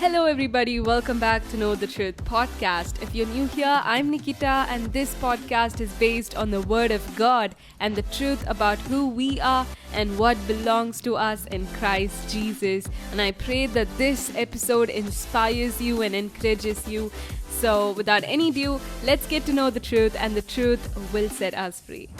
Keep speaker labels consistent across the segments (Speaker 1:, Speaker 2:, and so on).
Speaker 1: Hello, everybody. Welcome back to Know the Truth podcast. If you're new here, I'm Nikita, and this podcast is based on the Word of God and the truth about who we are and what belongs to us in Christ Jesus. And I pray that this episode inspires you and encourages you. So, without any ado, let's get to know the truth, and the truth will set us free.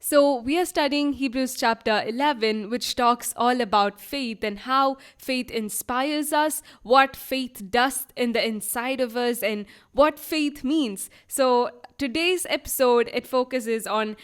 Speaker 1: So, we are studying Hebrews chapter 11, which talks all about faith and how faith inspires us, what faith does in the inside of us, and what faith means. So, today's episode, it focuses on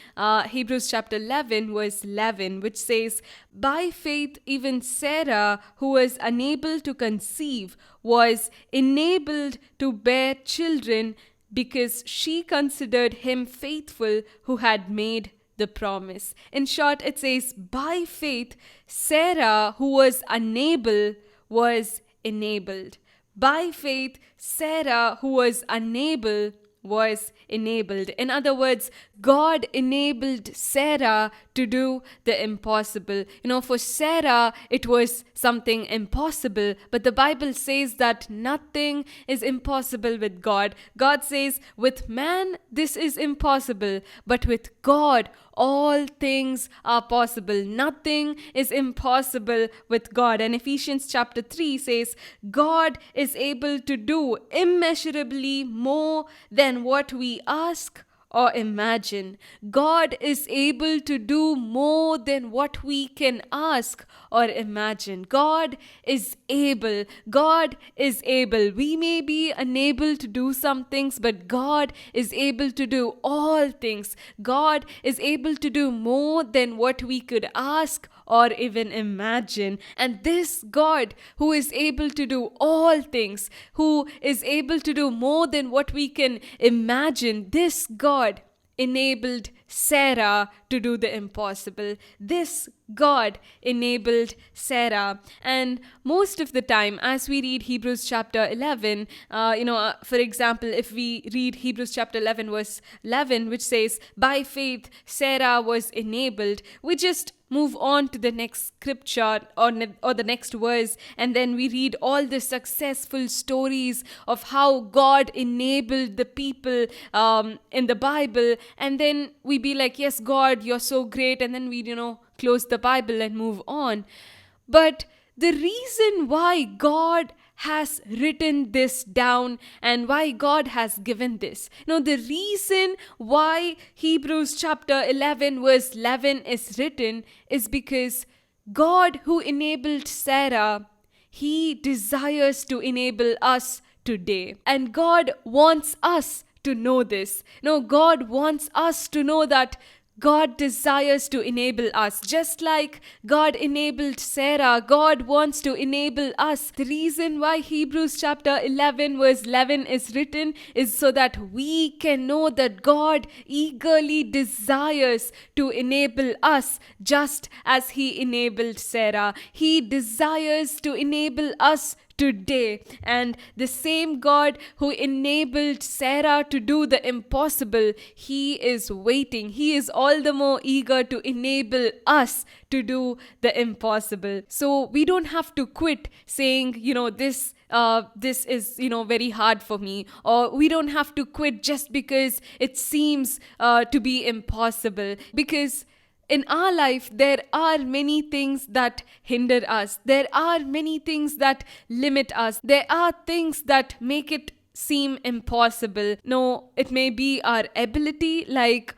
Speaker 1: Hebrews chapter 11, verse 11, which says, "By faith, even Sarah, who was unable to conceive, was enabled to bear children because she considered him faithful who had made the promise." In short, it says, by faith, Sarah, who was unable, was enabled. By faith, Sarah, who was unable, was enabled. In other words, God enabled Sarah to do the impossible. For Sarah, it was something impossible, but the Bible says that nothing is impossible with God. God says, with man, this is impossible, but with God, all things are possible. Nothing is impossible with God. And Ephesians chapter 3 says, God is able to do immeasurably more than what we ask or imagine. God is able to do more than what we can ask or imagine. God is able. God is able. We may be unable to do some things, but God is able to do all things. God is able to do more than what we could ask or even imagine. And this God, who is able to do all things, who is able to do more than what we can imagine, this God enabled Sarah to do the impossible. This God enabled Sarah. And most of the time, as we read Hebrews chapter 11, for example, if we read Hebrews chapter 11, verse 11, which says, by faith, Sarah was enabled, we just move on to the next scripture or the next verse, and then we read all the successful stories of how God enabled the people in the Bible, and then we be like, yes, God, you're so great, and then we close the Bible and move on. But the reason why God has written this down and why God has given this, the reason why Hebrews chapter 11 verse 11 is written is because God, who enabled Sarah, He desires to enable us today. And God wants us to know this. God wants us to know that God desires to enable us. Just like God enabled Sarah, God wants to enable us. The reason why Hebrews chapter 11 verse 11 is written is so that we can know that God eagerly desires to enable us just as He enabled Sarah. He desires to enable us today. And the same God who enabled Sarah to do the impossible, He is waiting. He is all the more eager to enable us to do the impossible. So we don't have to quit saying, this is very hard for me, or we don't have to quit just because it seems to be impossible, because in our life, there are many things that hinder us. There are many things that limit us. There are things that make it seem impossible. No, it may be our ability, like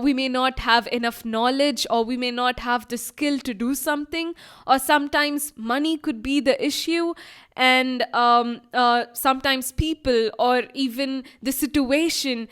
Speaker 1: we may not have enough knowledge, or we may not have the skill to do something, or sometimes money could be the issue, and sometimes people or even the situation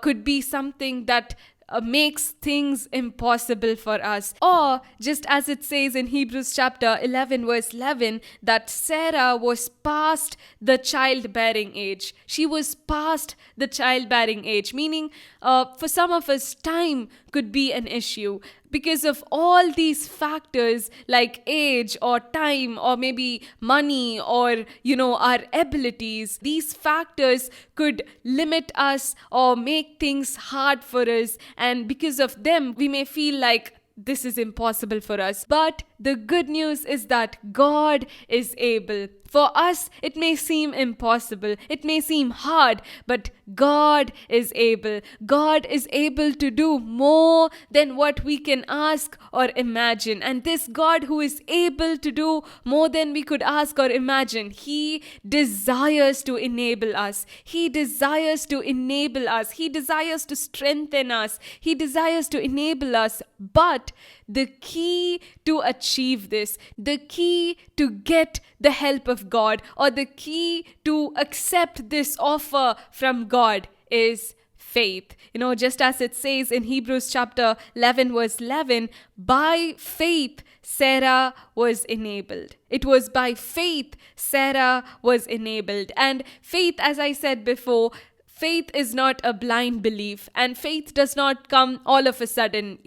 Speaker 1: could be something that makes things impossible for us. Or just as it says in Hebrews chapter 11 verse 11, that Sarah was past the childbearing age. She was past the childbearing age, meaning for some of us, time could be an issue. because of all these factors like age or time or maybe money or our abilities. These factors could limit us or make things hard for us, and because of them we may feel like this is impossible for us. But the good news is that God is able. For us, it may seem impossible, it may seem hard, but God is able. God is able to do more than what we can ask or imagine. And this God who is able to do more than we could ask or imagine, He desires to enable us. He desires to enable us. He desires to strengthen us. He desires to enable us. But the key to achieve this, the key to get the help of God, or the key to accept this offer from God is faith. Just as it says in Hebrews chapter 11 verse 11, by faith Sarah was enabled. It was by faith Sarah was enabled. And faith, as I said before, faith is not a blind belief, and faith does not come all of a sudden.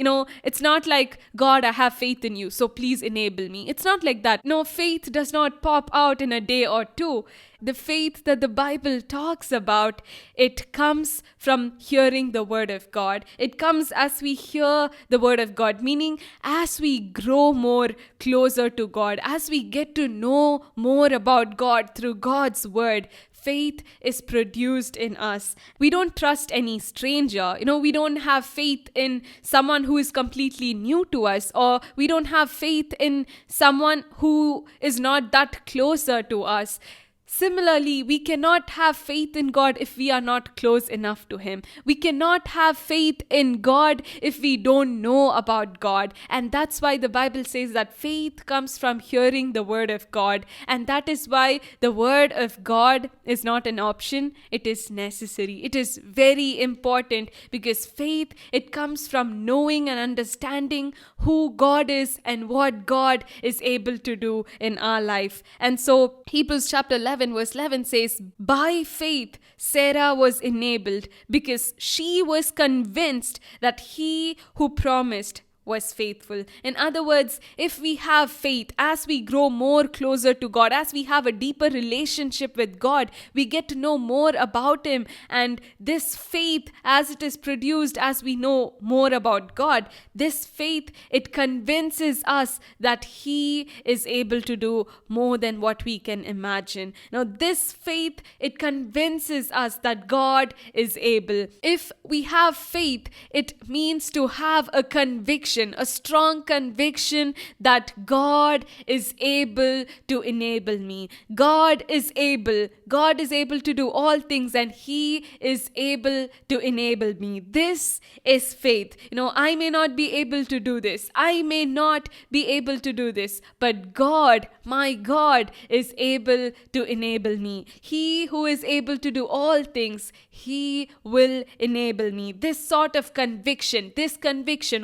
Speaker 1: It's not like, God, I have faith in you, so please enable me. It's not like that. No, faith does not pop out in a day or two. The faith that the Bible talks about, it comes from hearing the word of God. It comes as we hear the word of God, meaning as we grow more closer to God, as we get to know more about God through God's word, faith is produced in us. We don't trust any stranger. We don't have faith in someone who is completely new to us, or we don't have faith in someone who is not that closer to us. Similarly, we cannot have faith in God if we are not close enough to Him. We cannot have faith in God if we don't know about God. And that's why the Bible says that faith comes from hearing the word of God. And that is why the word of God is not an option, it is necessary. It is very important, because faith, it comes from knowing and understanding who God is and what God is able to do in our life. And so Hebrews chapter 11 verse 11 says, by faith Sarah was enabled because she was convinced that He who promised was faithful. In other words, if we have faith, as we grow more closer to God, as we have a deeper relationship with God, we get to know more about Him. And this faith, as it is produced as we know more about God, this faith, it convinces us that He is able to do more than what we can imagine. Now, this faith, it convinces us that God is able. If we have faith, it means to have a conviction, a strong conviction that God is able to enable me. God is able. God is able to do all things, and He is able to enable me. This is faith. I may not be able to do this. I may not be able to do this, but God, my God, is able to enable me. He who is able to do all things, He will enable me. This sort of conviction,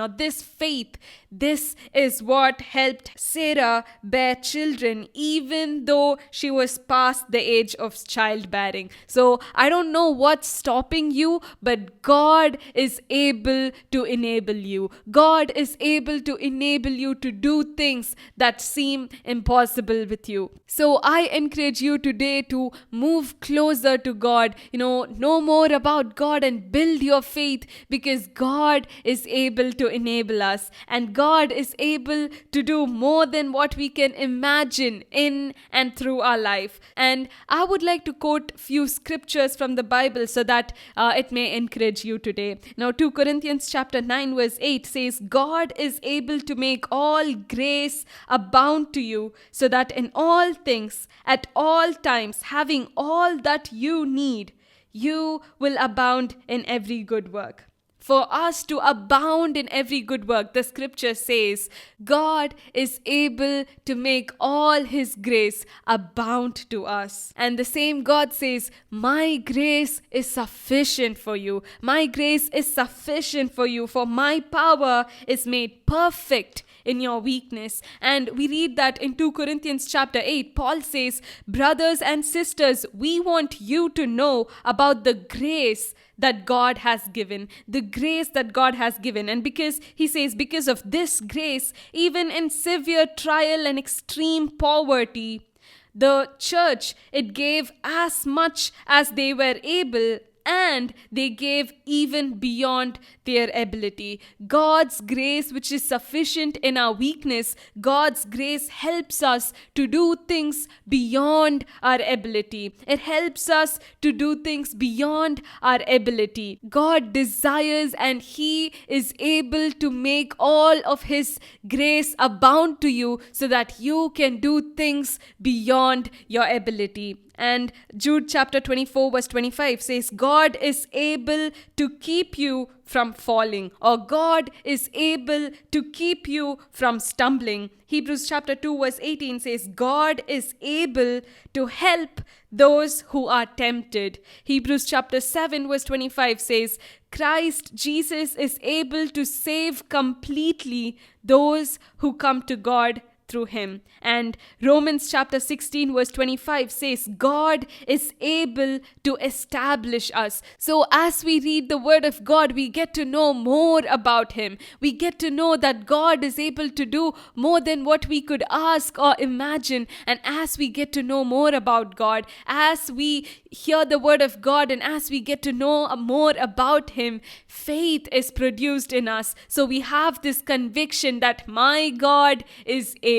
Speaker 1: or this faith, this is what helped Sarah bear children even though she was past the age of childbearing. So I don't know what's stopping you, but God is able to enable you. God is able to enable you to do things that seem impossible with you. So I encourage you today to move closer to God, know more about God and build your faith, because God is able to enable us. And God is able to do more than what we can imagine in and through our life. And I would like to quote few scriptures from the Bible so that it may encourage you today. Now, 2 Corinthians chapter 9 verse 8 says, God is able to make all grace abound to you, so that in all things, at all times, having all that you need, you will abound in every good work. For us to abound in every good work, the scripture says, God is able to make all His grace abound to us. And the same God says, my grace is sufficient for you. My grace is sufficient for you, for my power is made perfect in your weakness. And we read that in 2 Corinthians chapter 8, Paul says, brothers and sisters, we want you to know about the grace that God has given, the grace that God has given. And because he says, because of this grace, even in severe trial and extreme poverty, the church, it gave as much as they were able, and they gave even beyond their ability. God's grace, which is sufficient in our weakness, God's grace helps us to do things beyond our ability. It helps us to do things beyond our ability. God desires and He is able to make all of His grace abound to you so that you can do things beyond your ability. And Jude chapter 24 verse 25 says, God is able to keep you from falling, or God is able to keep you from stumbling. Hebrews chapter 2 verse 18 says, God is able to help those who are tempted. Hebrews chapter 7 verse 25 says, Christ Jesus is able to save completely those who come to God through Him. And Romans chapter 16 verse 25 says, God is able to establish us. So as we read the word of God, we get to know more about Him. We get to know that God is able to do more than what we could ask or imagine. And as we get to know more about God, as we hear the word of God, and as we get to know more about Him, faith is produced in us. So we have this conviction that my God is able.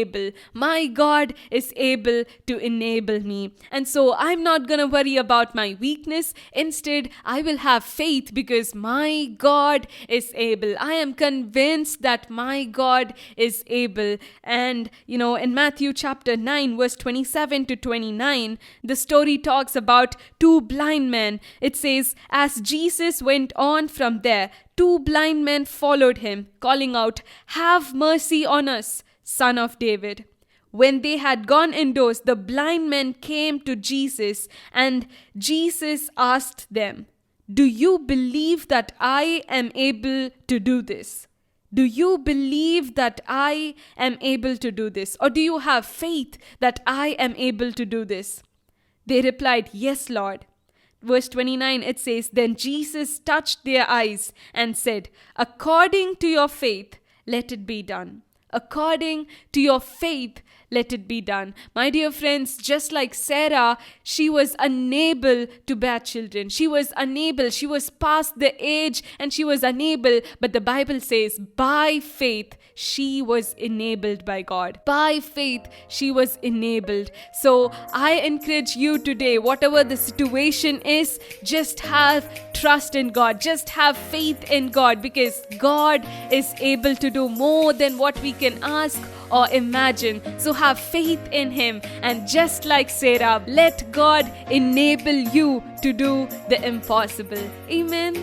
Speaker 1: My God is able to enable me. And so I'm not going to worry about my weakness. Instead, I will have faith because my God is able. I am convinced that my God is able. And, in Matthew chapter 9, verse 27 to 29, the story talks about two blind men. It says, as Jesus went on from there, two blind men followed Him, calling out, have mercy on us, Son of David. When they had gone indoors, the blind men came to Jesus, and Jesus asked them, do you believe that I am able to do this? Do you believe that I am able to do this? Or do you have faith that I am able to do this? They replied, yes, Lord. Verse 29, it says, then Jesus touched their eyes and said, according to your faith, let it be done. According to your faith, let it be done. My dear friends, just like Sarah, she was unable to bear children. She was past the age and she was unable. But the Bible says, by faith, she was enabled by God. By faith, she was enabled. So I encourage you today, whatever the situation is, just have trust in God. Just have faith in God, because God is able to do more than what we can ask or imagine. So have faith in Him, and just like Sarah, let God enable you to do the impossible. Amen.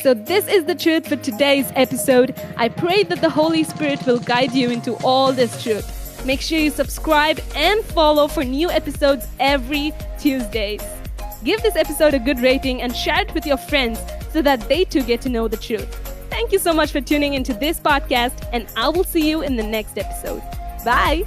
Speaker 1: So this is the truth for today's episode. I pray that the Holy Spirit will guide you into all this truth. Make sure you subscribe and follow for new episodes every Tuesdays. Give this episode a good rating and share it with your friends so that they too get to know the truth. Thank you so much for tuning into this podcast, and I will see you in the next episode. Bye.